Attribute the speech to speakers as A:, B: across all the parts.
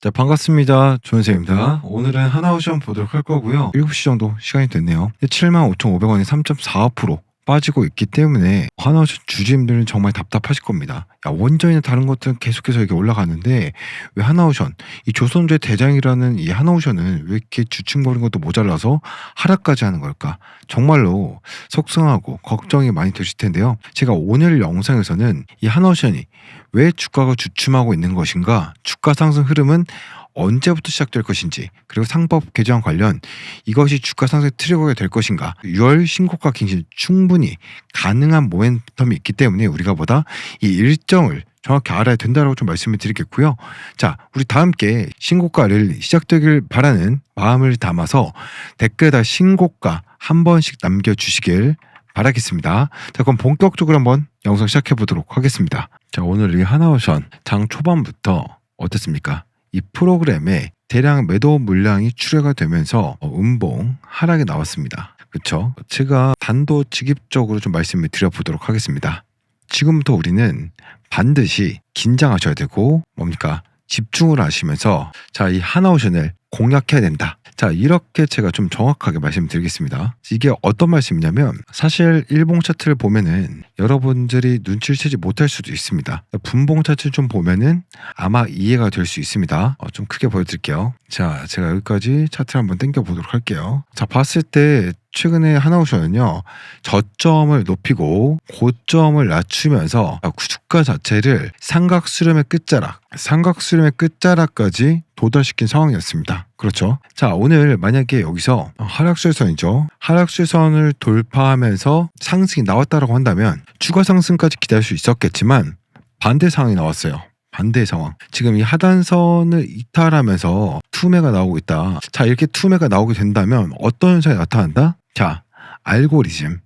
A: 자, 반갑습니다. 조은세입니다. 오늘은 하나오션 보도록 할 거고요. 7시 정도 시간이 됐네요. 75,500원이 3.45% 빠지고 있기 때문에 하나오션 주주님들은 정말 답답하실 겁니다. 야, 원전이나 다른 것들은 계속해서 이렇게 올라가는데 왜 하나오션, 이 조선주의 대장이라는 이 하나오션은 왜 이렇게 주춤거리는 것도 모자라서 하락까지 하는 걸까? 정말로 속상하고 걱정이 많이 되실 텐데요. 제가 오늘 영상에서는 이 하나오션이 왜 주가가 주춤하고 있는 것인가, 주가 상승 흐름은 언제부터 시작될 것인지, 그리고 상법 개정 관련 이것이 주가 상승 트리거가 될 것인가, 6월 신고가 갱신 충분히 가능한 모멘텀이 있기 때문에 우리가 보다 이 일정을 정확히 알아야 된다고 좀 말씀을 드리겠고요. 자, 우리 다 함께 신고가를 시작되길 바라는 마음을 담아서 댓글에다 신고가 한 번씩 남겨주시길 바라겠습니다. 자, 그럼 본격적으로 한번 영상 시작해 보도록 하겠습니다. 자, 오늘 이 하나오션 장 초반부터 어땠습니까? 이 프로그램에 대량 매도 물량이 출회가 되면서 음봉 하락이 나왔습니다. 그렇죠? 제가 단도직입적으로 좀 말씀을 드려보도록 하겠습니다. 지금부터 우리는 반드시 긴장하셔야 되고 뭡니까? 집중을 하시면서 자, 이 하나오션을 공략해야 된다. 자, 이렇게 제가 좀 정확하게 말씀드리겠습니다. 이게 어떤 말씀이냐면 사실 일봉 차트를 보면은 여러분들이 눈치를 채지 못할 수도 있습니다. 분봉 차트 좀 보면은 아마 이해가 될 수 있습니다. 좀 크게 보여드릴게요. 자, 제가 여기까지 차트를 한번 당겨 보도록 할게요. 자, 봤을 때 최근에 하나오션은요, 저점을 높이고 고점을 낮추면서 주가 자체를 삼각수렴의 끝자락까지 도달시킨 상황이었습니다. 그렇죠? 자, 오늘 만약에 여기서 하락수혜선이죠. 하락수혜선을 돌파하면서 상승이 나왔다라고 한다면 추가 상승까지 기대할 수 있었겠지만 반대 상황이 나왔어요. 반대 상황. 지금 이 하단선을 이탈하면서 투매가 나오고 있다. 자, 이렇게 투매가 나오게 된다면 어떤 현상이 나타난다? 자, 알고리즘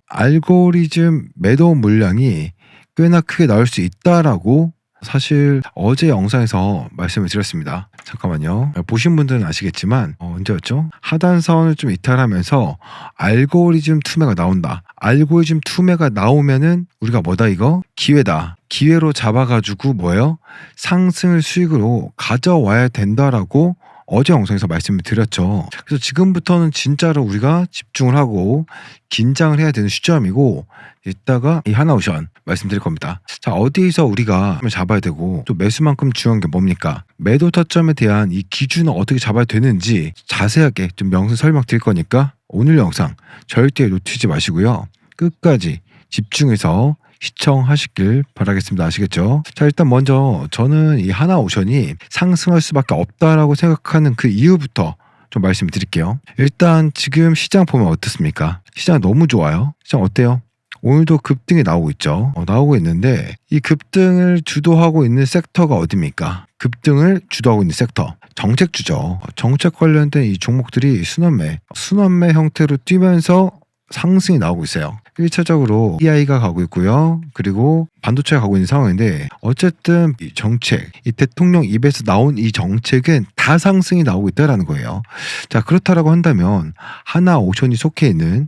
A: 매도 물량이 꽤나 크게 나올 수 있다라고 사실 어제 영상에서 말씀을 드렸습니다. 잠깐만요. 보신 분들은 아시겠지만 언제였죠? 하단선을 좀 이탈하면서 알고리즘 투매가 나온다. 알고리즘 투매가 나오면은 우리가 뭐다 이거? 기회다. 기회로 잡아가지고 뭐예요? 상승을 수익으로 가져와야 된다라고 어제 영상에서 말씀을 드렸죠. 그래서 지금부터는 진짜로 우리가 집중을 하고 긴장을 해야 되는 시점이고, 이따가 이 하나오션 말씀드릴 겁니다. 자, 어디에서 우리가 잡아야 되고 또 매수만큼 중요한 게 뭡니까? 매도 타점에 대한 이 기준을 어떻게 잡아야 되는지 자세하게 좀 명확히 설명드릴 거니까 오늘 영상 절대 놓치지 마시고요. 끝까지 집중해서 시청하시길 바라겠습니다. 아시겠죠? 자, 일단 먼저 저는 이 하나오션이 상승할 수밖에 없다라고 생각하는 그 이유부터 좀 말씀드릴게요. 일단 지금 시장 보면 어떻습니까? 시장 너무 좋아요. 시장 어때요? 오늘도 급등이 나오고 있죠. 나오고 있는데 이 급등을 주도하고 있는 섹터가 어디입니까? 급등을 주도하고 있는 섹터. 정책주죠. 정책 관련된 이 종목들이 순환매 형태로 뛰면서 상승이 나오고 있어요. 1차적으로 EI가 가고 있고요. 그리고 반도체가 가고 있는 상황인데 어쨌든 이 정책, 이 대통령 입에서 나온 이 정책은 다 상승이 나오고 있다라는 거예요. 자, 그렇다라고 한다면 하나오션이 속해 있는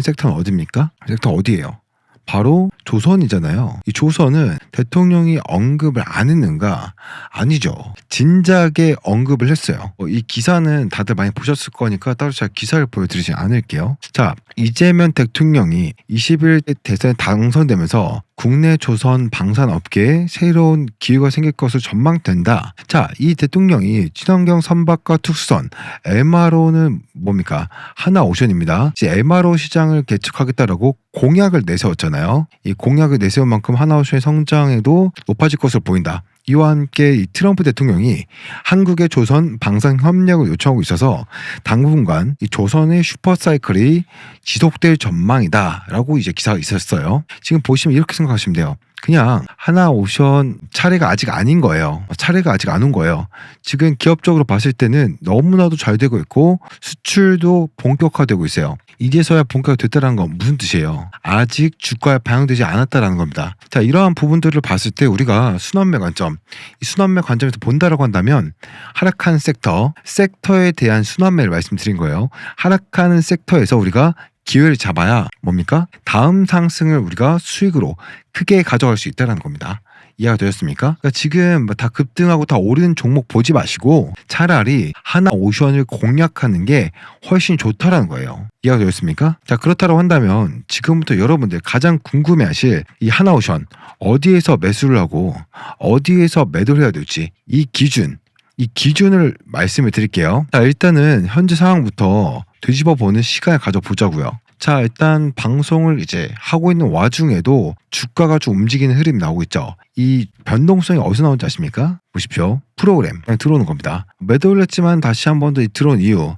A: 섹터는 어디입니까? 섹터 어디예요? 바로 조선이잖아요. 이 조선은 대통령이 언급을 안 했는가? 아니죠. 진작에 언급을 했어요. 이 기사는 다들 많이 보셨을 거니까 따로 제가 기사를 보여드리지 않을게요. 자, 이재명 대통령이 21대 대선에 당선되면서 국내 조선 방산업계에 새로운 기회가 생길 것으로 전망된다. 자, 이 대통령이 친환경 선박과 특수선 MRO는 뭡니까? 하나오션입니다. 이제 MRO 시장을 개척하겠다라고 공약을 내세웠잖아요. 이 공약을 내세운 만큼 하나오션의 성장에도 높아질 것으로 보인다. 이와 함께 이 트럼프 대통령이 한국의 조선 방산 협력을 요청하고 있어서 당분간 이 조선의 슈퍼사이클이 지속될 전망이다라고 이제 기사가 있었어요. 지금 보시면 이렇게 생각하시면 돼요. 그냥 하나오션 차례가 아직 아닌 거예요. 차례가 아직 안 온 거예요. 지금 기업적으로 봤을 때는 너무나도 잘 되고 있고 수출도 본격화되고 있어요. 이제서야 본격화됐다는 건 무슨 뜻이에요? 아직 주가에 반영되지 않았다라는 겁니다. 자, 이러한 부분들을 봤을 때 우리가 순환매 관점, 이 순환매 관점에서 본다라고 한다면 하락하는 섹터에 대한 순환매를 말씀드린 거예요. 하락하는 섹터에서 우리가 기회를 잡아야 뭡니까? 다음 상승을 우리가 수익으로 크게 가져갈 수 있다는 겁니다. 이해가 되셨습니까? 그러니까 지금 뭐 다 급등하고 다 오르는 종목 보지 마시고 차라리 하나오션을 공략하는 게 훨씬 좋다라는 거예요. 이해가 되셨습니까? 자, 그렇다고 한다면 지금부터 여러분들 가장 궁금해하실 이 하나오션 어디에서 매수를 하고 어디에서 매도를 해야 될지 이 기준을 말씀을 드릴게요. 자, 일단은 현재 상황부터 뒤집어 보는 시간을 가져보자고요. 자, 일단 방송을 이제 하고 있는 와중에도 주가가 좀 움직이는 흐름이 나오고 있죠. 이 변동성이 어디서 나오는지 아십니까? 보십시오. 프로그램 그냥 들어오는 겁니다. 매도를 했지만 다시 한 번 더 들어온 이유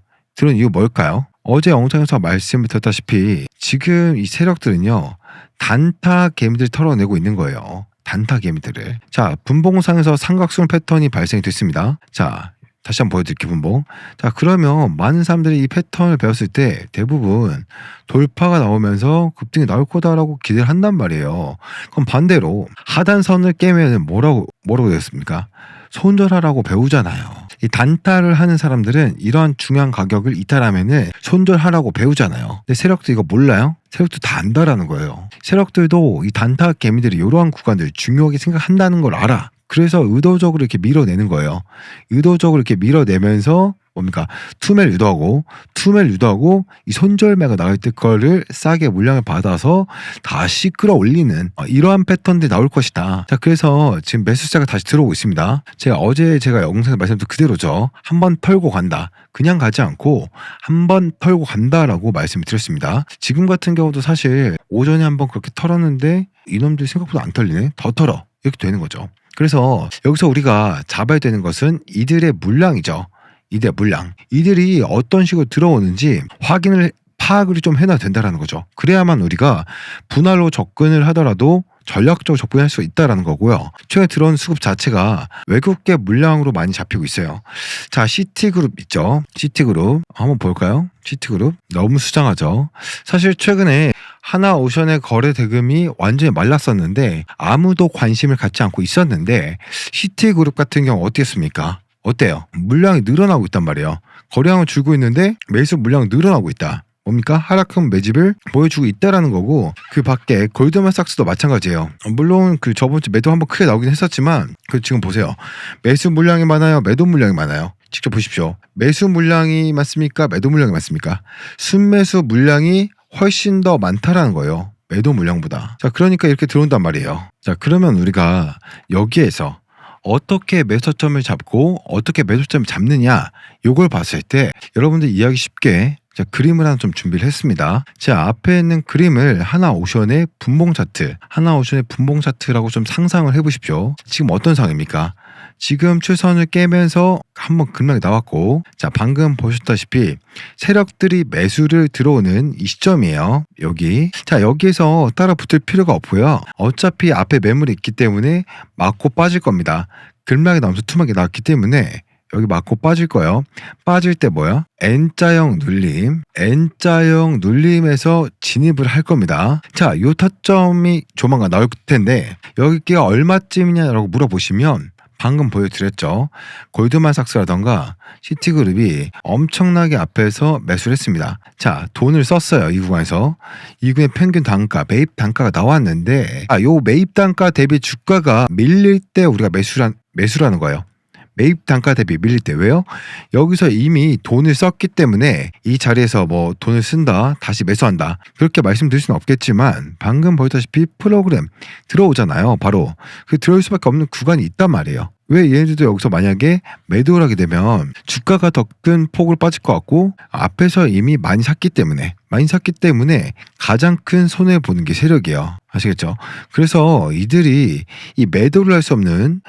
A: 뭘까요? 어제 영상에서 말씀을 드렸다시피 지금 이 세력들은요 단타 개미들을 털어내고 있는 거예요. 단타 개미들을. 자, 분봉상에서 삼각형 패턴이 발생이 됐습니다. 자, 다시 한번 보여드릴게요. 분봉. 자, 그러면 많은 사람들이 이 패턴을 배웠을 때 대부분 돌파가 나오면서 급등이 나올 거다라고 기대를 한단 말이에요. 그럼 반대로 하단선을 깨면 뭐라고 되었습니까? 손절하라고 배우잖아요. 이 단타를 하는 사람들은 이러한 중요한 가격을 이탈하면은 손절하라고 배우잖아요. 근데 세력도 이거 몰라요? 세력도 다 안다라는 거예요. 세력들도 이 단타 개미들이 이러한 구간들 중요하게 생각한다는 걸 알아. 그래서 의도적으로 이렇게 밀어내는 거예요. 의도적으로 이렇게 밀어내면서 뭡니까? 투매를 유도하고 이 손절매가 나갈 때 거를 싸게 물량을 받아서 다시 끌어올리는 이러한 패턴들이 나올 것이다. 자, 그래서 지금 매수세가 다시 들어오고 있습니다. 어제 제가 영상에 말씀드린 그대로죠. 한번 털고 간다. 그냥 가지 않고 한번 털고 간다라고 말씀을 드렸습니다. 지금 같은 경우도 사실 오전에 한번 그렇게 털었는데 이놈들이 생각보다 안 털리네. 더 털어. 이렇게 되는 거죠. 그래서 여기서 우리가 잡아야 되는 것은 이들의 물량이죠. 이들의 물량. 이들이 어떤 식으로 들어오는지 파악을 좀 해놔야 된다는 거죠. 그래야만 우리가 분할로 접근을 하더라도 전략적으로 접근할 수 있다는 거고요. 최근에 들어온 수급 자체가 외국계 물량으로 많이 잡히고 있어요. 자, 시티그룹 있죠. 시티그룹 한번 볼까요? 시티그룹 너무 수장하죠. 사실 최근에 하나오션의 거래 대금이 완전히 말랐었는데 아무도 관심을 갖지 않고 있었는데 시티그룹 같은 경우 어땠습니까? 어때요? 물량이 늘어나고 있단 말이에요. 거래량은 줄고 있는데 매수 물량은 늘어나고 있다. 뭡니까? 하락형 매집을 보여주고 있다라는 거고, 그 밖에 골드만삭스도 마찬가지예요. 물론 그 저번 주 매도 한번 크게 나오긴 했었지만 그 지금 보세요. 매수 물량이 많아요? 매도 물량이 많아요? 직접 보십시오. 매수 물량이 많습니까? 매도 물량이 많습니까? 순매수 물량이 훨씬 더 많다라는 거예요. 매도 물량보다. 자, 그러니까 이렇게 들어온단 말이에요. 자, 그러면 우리가 여기에서 어떻게 매수점을 잡고 어떻게 매수점을 잡느냐, 요걸 봤을 때 여러분들 이해하기 쉽게 그림을 하나 좀 준비를 했습니다. 자, 앞에 있는 그림을 하나오션의 분봉 차트라고 좀 상상을 해보십시오. 지금 어떤 상황입니까? 지금 추선을 깨면서 한번 급락이 나왔고, 자, 방금 보셨다시피 세력들이 매수를 들어오는 이 시점이에요. 여기. 자, 여기에서 따라 붙을 필요가 없고요. 어차피 앞에 매물이 있기 때문에 맞고 빠질 겁니다. 급락이 나오면서 투막이 나왔기 때문에 여기 맞고 빠질 거예요. 빠질 때 뭐야? N자형 눌림에서 진입을 할 겁니다. 자, 요 타점이 조만간 나올 텐데 여기가 얼마쯤이냐라고 물어보시면 방금 보여드렸죠. 골드만삭스라던가 시티그룹이 엄청나게 앞에서 매수를 했습니다. 자, 돈을 썼어요. 이 구간에서. 이 구간의 평균 단가, 매입 단가가 나왔는데 요 매입 단가 대비 주가가 밀릴 때 우리가 매수라는 거예요. 매입 단가 대비 밀릴 때. 왜요? 여기서 이미 돈을 썼기 때문에 이 자리에서 뭐 돈을 쓴다, 다시 매수한다, 그렇게 말씀드릴 수는 없겠지만 방금 보였다시피 프로그램 들어오잖아요. 바로 그 들어올 수밖에 없는 구간이 있단 말이에요. 왜 얘네들도 여기서 만약에 매도를 하게 되면 주가가 더 큰 폭을 빠질 것 같고 앞에서 이미 많이 샀기 때문에 가장 큰 손해 보는 게 세력이에요. 아시겠죠? 그래서 이들이 이 매도할 수 없는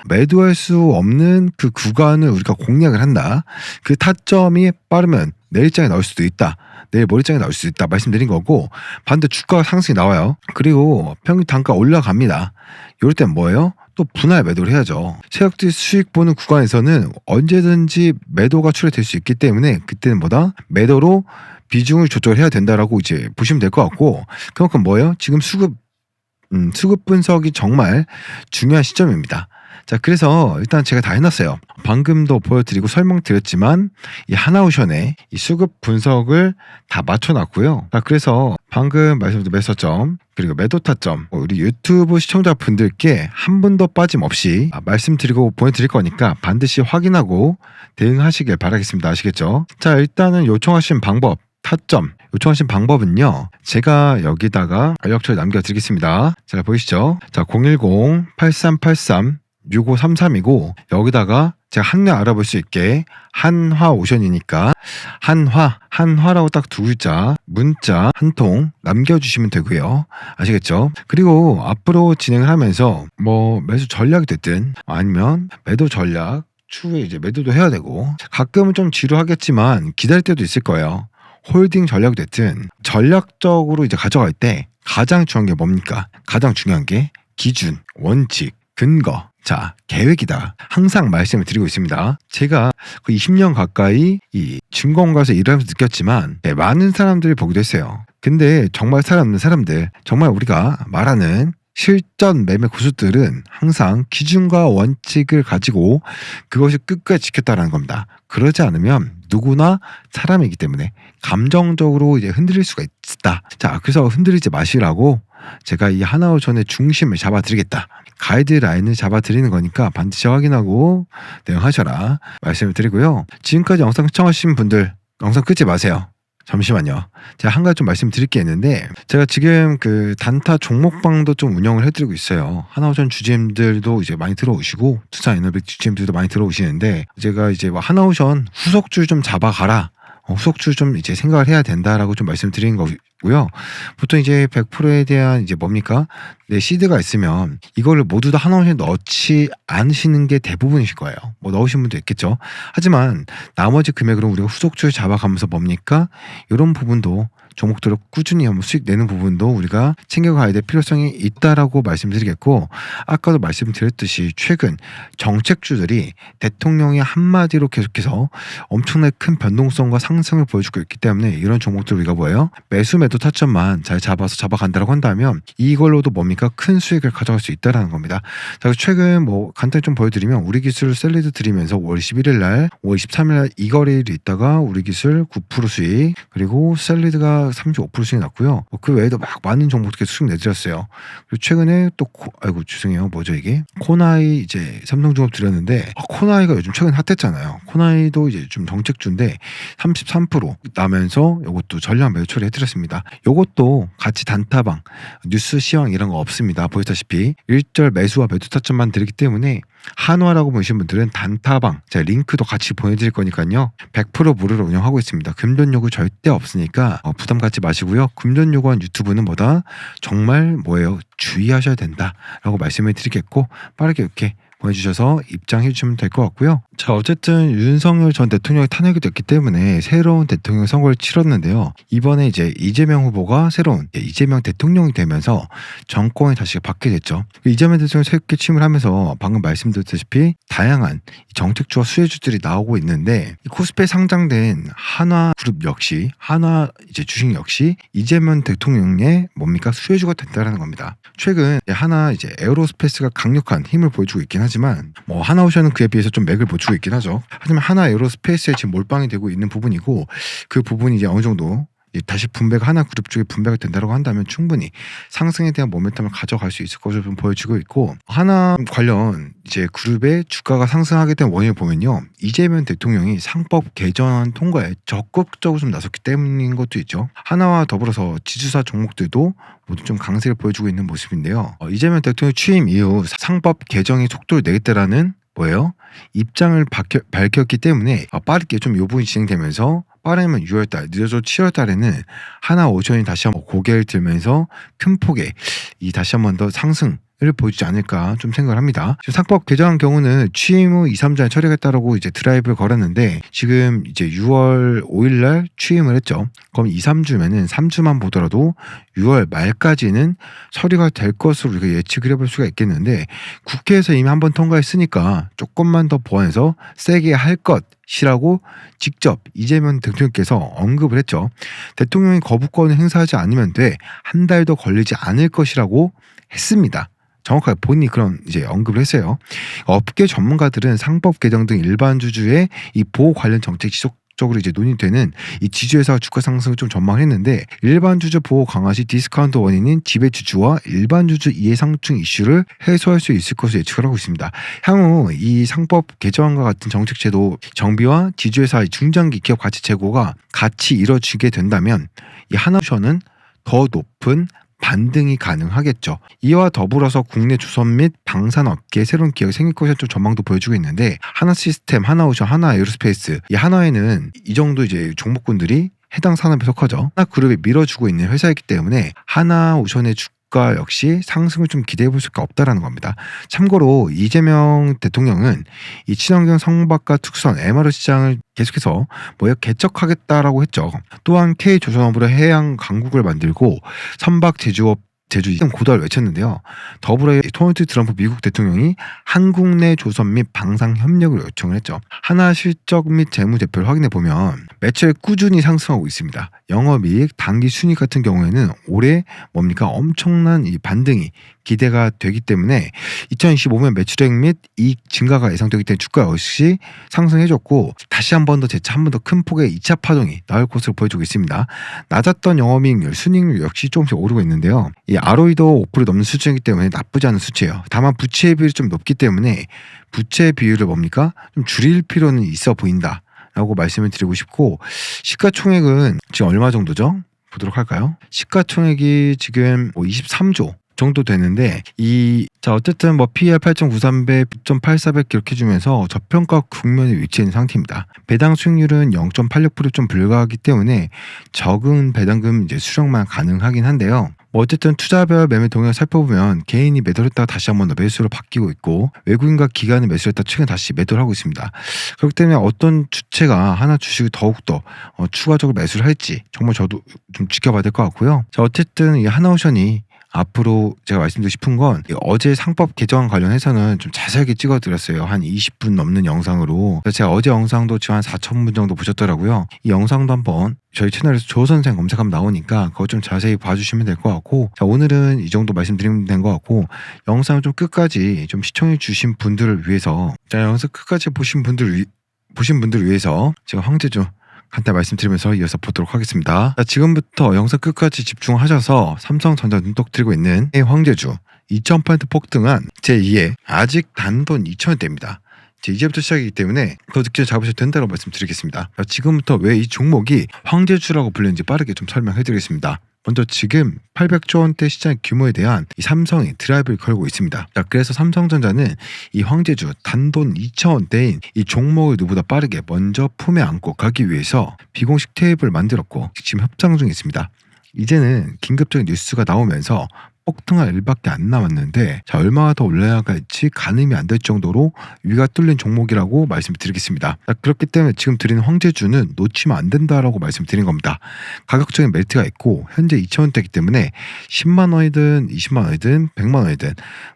A: 그 구간을 우리가 공략을 한다. 그 타점이 빠르면 내일장에 나올 수도 있다. 내일 모레장에 나올 수 있다 말씀드린 거고, 반대 주가가 상승이 나와요. 그리고 평균 단가 올라갑니다. 이럴 땐 뭐예요? 또 분할 매도를 해야죠. 세력들이 수익 보는 구간에서는 언제든지 매도가 출현될 수 있기 때문에 그때는 매도로 비중을 조절을 해야 된다라고 이제 보시면 될 것 같고, 그만큼 뭐예요? 지금 수급 분석이 정말 중요한 시점입니다. 자, 그래서 일단 제가 다 해놨어요. 방금도 보여드리고 설명드렸지만 이 하나오션의 이 수급 분석을 다 맞춰놨고요. 자, 그래서 방금 말씀드린 매수점 그리고 매도 타점 우리 유튜브 시청자분들께 한 분도 빠짐없이 말씀드리고 보여드릴 거니까 반드시 확인하고 대응하시길 바라겠습니다. 아시겠죠? 자, 일단은 요청하신 방법 타점 요청하신 방법은요. 제가 여기다가 연락처를 남겨드리겠습니다. 자, 보이시죠? 자, 010-8383-6533이고 여기다가 제가 한내 알아볼 수 있게 한화오션이니까 한화라고 딱 두 글자 문자 한 통 남겨주시면 되고요. 아시겠죠? 그리고 앞으로 진행을 하면서 뭐 매수 전략이 됐든 아니면 매도 전략 추후에 이제 매도도 해야 되고 가끔은 좀 지루하겠지만 기다릴 때도 있을 거예요. 홀딩 전략이 됐든 전략적으로 이제 가져갈 때 가장 중요한 게 뭡니까? 가장 중요한 게 기준, 원칙, 근거, 자, 계획이다. 항상 말씀을 드리고 있습니다. 제가 그 20년 가까이 이 증권가에서 일을 하면서 느꼈지만 많은 사람들이 보기도 했어요. 근데 정말 살아남는 사람들, 정말 우리가 말하는 실전 매매 고수들은 항상 기준과 원칙을 가지고 그것을 끝까지 지켰다라는 겁니다. 그러지 않으면 누구나 사람이기 때문에 감정적으로 이제 흔들릴 수가 있다. 자, 그래서 흔들리지 마시라고 제가 이 하나오션의 중심을 잡아드리겠다. 가이드라인을 잡아드리는 거니까 반드시 확인하고 대응하셔라 말씀을 드리고요. 지금까지 영상 시청하신 분들 영상 끄지 마세요. 잠시만요. 제가 한 가지 좀 말씀드릴 게 있는데 제가 지금 그 단타 종목방도 좀 운영을 해드리고 있어요. 하나오션 주주님들도 이제 많이 들어오시고 투자 에너백 주주님들도 많이 들어오시는데 제가 이제 하나오션 후속줄 좀 잡아가라. 후속줄 좀 이제 생각을 해야 된다라고 좀 말씀드리는 거고요. 보통 이제 100%에 대한 이제 뭡니까? 내 시드가 있으면 이거를 모두 다 하나오션에 넣지 않으시는 게 대부분이실 거예요. 뭐 넣으신 분도 있겠죠. 하지만 나머지 금액으로 우리가 후속줄 잡아가면서 뭡니까? 이런 부분도 종목들을 꾸준히 한번 수익 내는 부분도 우리가 챙겨가야 될 필요성이 있다라고 말씀드리겠고 아까도 말씀드렸듯이 최근 정책주들이 대통령의 한마디로 계속해서 엄청나게 큰 변동성과 상승을 보여주고 있기 때문에 이런 종목들 우리가 뭐예요? 매수 매도 타점만 잘 잡아서 잡아간다고 한다면 이걸로도 뭡니까? 큰 수익을 가져갈 수 있다라는 겁니다. 자, 최근 뭐 간단히 좀 보여드리면 우리 기술 셀리드 드리면서 5월 11일 날 5월 23일 날 이 거래일이 있다가 우리 기술 9% 수익 그리고 셀리드가 35% 수익 났고요. 그 외에도 막 많은 종목들 계속 수익 내드렸어요. 그리고 최근에 또 아이고 죄송해요. 뭐죠 이게? 코나이 이제 삼성중업 드렸는데 코나이가 요즘 최근 핫했잖아요. 코나이도 이제 좀 정책주인데 33% 나면서 이것도 전량 매도 처리해드렸습니다. 이것도 같이 단타방, 뉴스 시황 이런 거 없습니다. 보시다시피 일절 매수와 매도 타점만 드리기 때문에 한화라고 보시는 분들은 단타방 제가 링크도 같이 보내드릴 거니까요 100% 무료로 운영하고 있습니다. 금전 요구 절대 없으니까 부담 갖지 마시고요. 금전 요구한 유튜브는 뭐다 정말 뭐예요 주의하셔야 된다라고 말씀을 드리겠고 빠르게 이렇게 보내주셔서 입장해 주시면 될 것 같고요. 자, 어쨌든 윤석열 전 대통령이 탄핵이 됐기 때문에 새로운 대통령 선거를 치렀는데요. 이번에 이제 이재명 후보가 새로운 이재명 대통령이 되면서 정권이 다시 바뀌게 됐죠. 이재명 대통령이 새롭게 취임을 하면서 방금 말씀드렸다시피 다양한 정책주와 수혜주들이 나오고 있는데 코스피에 상장된 하나그룹 역시 하나 이제 주식 역시 이재명 대통령의 뭡니까 수혜주가 된다라는 겁니다. 최근 하나 이제 에어로스페이스가 강력한 힘을 보여주고 있긴 하지만 뭐 하나오션은 그에 비해서 좀 맥을 못 주고 있긴 하죠. 하지만 하나 에어로스페이스에 지금 몰빵이 되고 있는 부분이고 그 부분이 이제 어느 정도 다시 분배가 하나 그룹 쪽에 분배가 된다고 한다면 충분히 상승에 대한 모멘텀을 가져갈 수 있을 것으로 좀 보여지고 있고 하나 관련 이제 그룹의 주가가 상승하게 된 원인을 보면요 이재명 대통령이 상법 개정 통과에 적극적으로 좀 나섰기 때문인 것도 있죠. 하나와 더불어서 지주사 종목들도 모두 좀 강세를 보여주고 있는 모습인데요. 이재명 대통령 취임 이후 상법 개정의 속도를 내겠다라는 뭐예요? 입장을 밝혔기 때문에 빠르게 좀 요 부분이 진행되면서 빠르면 6월달, 늦어도 7월달에는 하나오션이 다시 한번 고개를 들면서 큰 폭의 이 다시 한번 더 상승을 보여주지 않을까 좀 생각을 합니다. 지금 상법 개정한 경우는 취임 후 2, 3주에 처리하겠다라고 이제 드라이브를 걸었는데 지금 이제 6월 5일날 취임을 했죠. 그럼 2, 3주면은 3주만 보더라도 6월 말까지는 처리가 될 것으로 우리가 예측을 해볼 수가 있겠는데 국회에서 이미 한번 통과했으니까 조금만 더 보완해서 세게 할 것이라고 직접 이재명 대통령께서 언급을 했죠. 대통령이 거부권을 행사하지 않으면 돼 한 달도 걸리지 않을 것이라고 했습니다. 정확하게 본인이 그런 이제 언급을 했어요. 업계 전문가들은 상법 개정 등 일반 주주의 이 보호 관련 정책 지속적으로 이제 논의되는 이 지주회사 주가 상승을 좀 전망했는데, 일반 주주 보호 강화 시 디스카운트 원인인 지배 주주와 일반 주주 이해 상충 이슈를 해소할 수 있을 것으로 예측을 하고 있습니다. 향후 이 상법 개정안과 같은 정책 제도 정비와 지주회사의 중장기 기업 가치 제고가 같이 이뤄지게 된다면 이 하나옵션은 더 높은 반등이 가능하겠죠. 이와 더불어서 국내 주선 및 방산업계에 새로운 기업이 생길 것이라는 좀 전망도 보여주고 있는데, 하나시스템, 하나오션, 하나에어로스페이스, 이 하나에는 이 정도 이제 종목군들이 해당 산업에 속하죠. 하나그룹이 밀어주고 있는 회사이기 때문에 하나오션의 주가 역시 상승을 좀 기대해 볼 수가 없다라는 겁니다. 참고로 이재명 대통령은 이 친환경 성박과 특수선 MR 시장을 계속해서 개척하겠다라고 했죠. 또한 K조선업으로 해양 강국을 만들고 선박 제조업 제주 이등 고도화를 외쳤는데요. 더불어 도널드 트럼프 미국 대통령이 한국 내 조선 및 방산 협력을 요청을 했죠. 하나 실적 및 재무 제표를 확인해 보면 매출 꾸준히 상승하고 있습니다. 영업이익, 당기 순이익 같은 경우에는 올해 엄청난 이 반등이 기대가 되기 때문에 2025년 매출액 및 이익 증가가 예상되기 때문에 주가 역시 상승해줬고, 다시 한 번 더 재차 한 번 더 큰 폭의 2차 파동이 나올 것으로 보여주고 있습니다. 낮았던 영업이익률, 순이익률 역시 조금씩 오르고 있는데요. 이 ROE도 5% 넘는 수준이기 때문에 나쁘지 않은 수치예요. 다만 부채 비율이 좀 높기 때문에 부채 비율을 좀 줄일 필요는 있어 보인다 라고 말씀을 드리고 싶고, 시가총액은 지금 얼마 정도죠? 보도록 할까요? 시가총액이 지금 23조 정도 되는데, 어쨌든 PER 8.93배, 9.84배 기록해주면서 저평가 국면에 위치해 있는 상태입니다. 배당 수익률은 0.86% 좀 불과하기 때문에 적은 배당금 이제 수령만 가능하긴 한데요. 어쨌든 투자별 매매 동향을 살펴보면 개인이 매도를 했다가 다시 한 번 더 매수로 바뀌고 있고, 외국인과 기관이 매수를 했다가 최근 다시 매도를 하고 있습니다. 그렇기 때문에 어떤 주체가 하나 주식을 더욱더 추가적으로 매수를 할지 정말 저도 좀 지켜봐야 될 것 같고요. 어쨌든 이 하나오션이 앞으로 제가 말씀드리고 싶은 건, 어제 상법 개정안 관련해서는 좀 자세하게 찍어드렸어요. 한 20분 넘는 영상으로. 제가 어제 영상도 지금 한 4,000분 정도 보셨더라고요. 이 영상도 한번 저희 채널에서 조선생 검색하면 나오니까 그거 좀 자세히 봐주시면 될 것 같고, 오늘은 이 정도 말씀드리면 된 것 같고, 영상을 좀 끝까지 좀 시청해 주신 분들을 위해서, 영상 끝까지 보신 분들을 위해서 제가 황제주 간단히 말씀드리면서 이어서 보도록 하겠습니다. 지금부터 영상 끝까지 집중하셔서 삼성전자 눈독 들고 있는 황제주 2,000% 폭등한 제2의 아직 단돈 2,000원대입니다. 이제부터 시작이기 때문에 더 늦게 잡으셔도 된다고 말씀드리겠습니다. 지금부터 왜 이 종목이 황제주라고 불리는지 빠르게 좀 설명해드리겠습니다. 먼저 지금 800조 원대 시장 규모에 대한 이 삼성이 드라이브를 걸고 있습니다. 그래서 삼성전자는 이 황제주 단돈 2,000원대인 이 종목을 누구보다 빠르게 먼저 품에 안고 가기 위해서 비공식 테이블을 만들었고, 지금 협상 중에 있습니다. 이제는 긴급적인 뉴스가 나오면서 폭등할 일밖에 안 남았는데, 얼마나 더 올라갈지 가늠이 안 될 정도로 위가 뚫린 종목이라고 말씀드리겠습니다. 그렇기 때문에 지금 드리는 황제주는 놓치면 안 된다라고 말씀드린 겁니다. 가격적인 멜트가 있고 현재 2,000원대이기 때문에 10만 원이든 20만 원이든 100만 원이든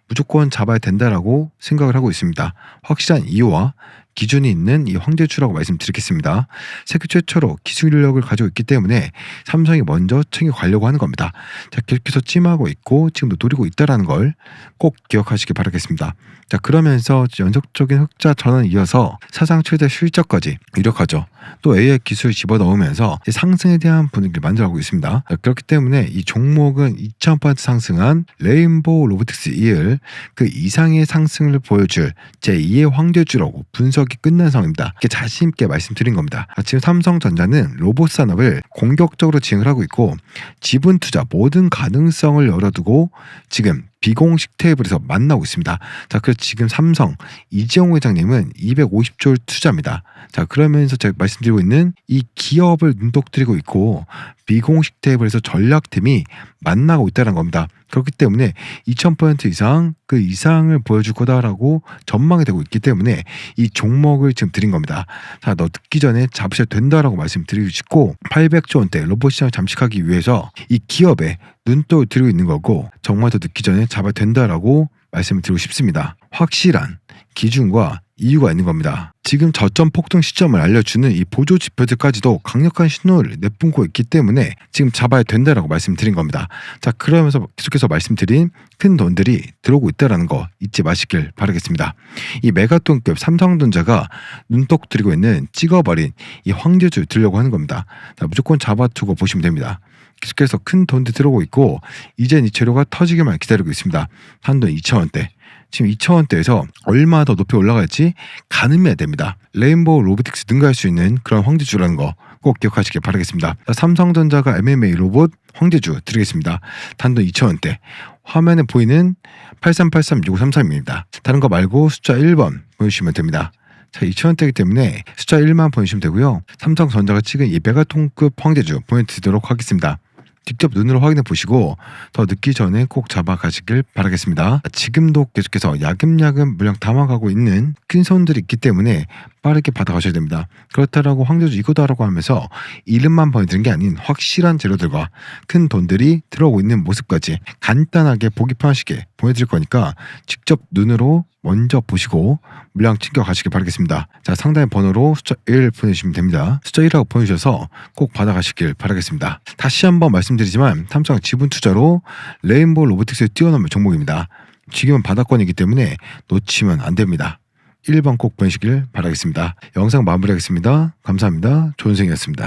A: 무조건 잡아야 된다라고 생각을 하고 있습니다. 확실한 이유와 기준이 있는 이 황제주라고 말씀드리겠습니다. 세계 최초로 기술력을 가지고 있기 때문에 삼성이 먼저 챙겨가려고 하는 겁니다. 계속해서 찜하고 있고 지금도 노리고 있다는 걸 꼭 기억하시기 바라겠습니다. 그러면서 연속적인 흑자 전환에 이어서 사상 최대 실적까지 이력하죠. 또 AI 기술을 집어넣으면서 상승에 대한 분위기를 만들어가고 있습니다. 그렇기 때문에 이 종목은 2,000% 상승한 레인보우 로보틱스 EL 그 이상의 상승을 보여줄 제2의 황제주라고 분석이 끝난 상황입니다. 이렇게 자신 있게 말씀드린 겁니다. 지금 삼성전자는 로봇 산업을 공격적으로 진행을 하고 있고, 지분 투자 모든 가능성을 열어두고 지금 비공식 테이블에서 만나고 있습니다. 그래서 지금 삼성 이재용 회장님은 250조를 투자합니다. 그러면서 제가 말씀드리고 있는 이 기업을 눈독들이고 있고 비공식 테이블에서 전략팀이 만나고 있다는 겁니다. 그렇기 때문에 2,000% 이상 그 이상을 보여줄 거다라고 전망이 되고 있기 때문에 이 종목을 지금 드린 겁니다. 너 듣기 전에 잡으셔도 된다라고 말씀드리고 싶고, 800조 원대 로봇 시장을 잠식하기 위해서 이 기업에 눈독을 들이고 있는 거고, 정말 더 늦기 전에 잡아야 된다라고 말씀을 드리고 싶습니다. 확실한 기준과 이유가 있는 겁니다. 지금 저점 폭등 시점을 알려주는 이 보조 지표들까지도 강력한 신호를 내뿜고 있기 때문에 지금 잡아야 된다라고 말씀드린 겁니다. 자, 그러면서 계속해서 말씀드린 큰 돈들이 들어오고 있다는 거 잊지 마시길 바라겠습니다. 이 메가톤급 삼성전자가 눈독 들이고 있는 찍어버린 이 황제주 들려고 하는 겁니다. 자, 무조건 잡아두고 보시면 됩니다. 계속해서 큰 돈도 들어오고 있고 이젠 이 재료가 터지기만 기다리고 있습니다. 한돈 2,000원대. 지금 2,000원대에서 얼마나 더 높이 올라갈지 가늠해야 됩니다. 레인보우 로보틱스 능가할 수 있는 그런 황제주라는 거 꼭 기억하시길 바라겠습니다. 삼성전자가 MMA 로봇 황제주 드리겠습니다. 단돈 2,000원대. 화면에 보이는 83836533입니다. 다른 거 말고 숫자 1번 보여주시면 됩니다. 자, 2,000원대이기 때문에 숫자 1만 보내주시면 되고요. 삼성전자가 찍은 이 메가톤급 황제주 보내드리도록 하겠습니다. 직접 눈으로 확인해 보시고 더 늦기 전에 꼭 잡아가시길 바라겠습니다. 지금도 계속해서 야금야금 물량 담아가고 있는 큰 손들이 있기 때문에 빠르게 받아가셔야 됩니다. 그렇다라고 황제주 이거다라고 하면서 이름만 보여드리는 게 아닌 확실한 재료들과 큰 돈들이 들어오고 있는 모습까지 간단하게 보기 편하시게 보여드릴 거니까 직접 눈으로 먼저 보시고 물량 챙겨가시길 바라겠습니다. 자, 상단의 번호로 숫자 1 보내주시면 됩니다. 숫자 1이라고 보내주셔서 꼭 받아가시길 바라겠습니다. 다시 한번 말씀드리지만 삼성 지분 투자로 레인보우 로보틱스에 뛰어넘을 종목입니다. 지금은 바닥권이기 때문에 놓치면 안 됩니다. 1번 꼭 보내시길 바라겠습니다. 영상 마무리하겠습니다. 감사합니다. 좋은 생이었습니다.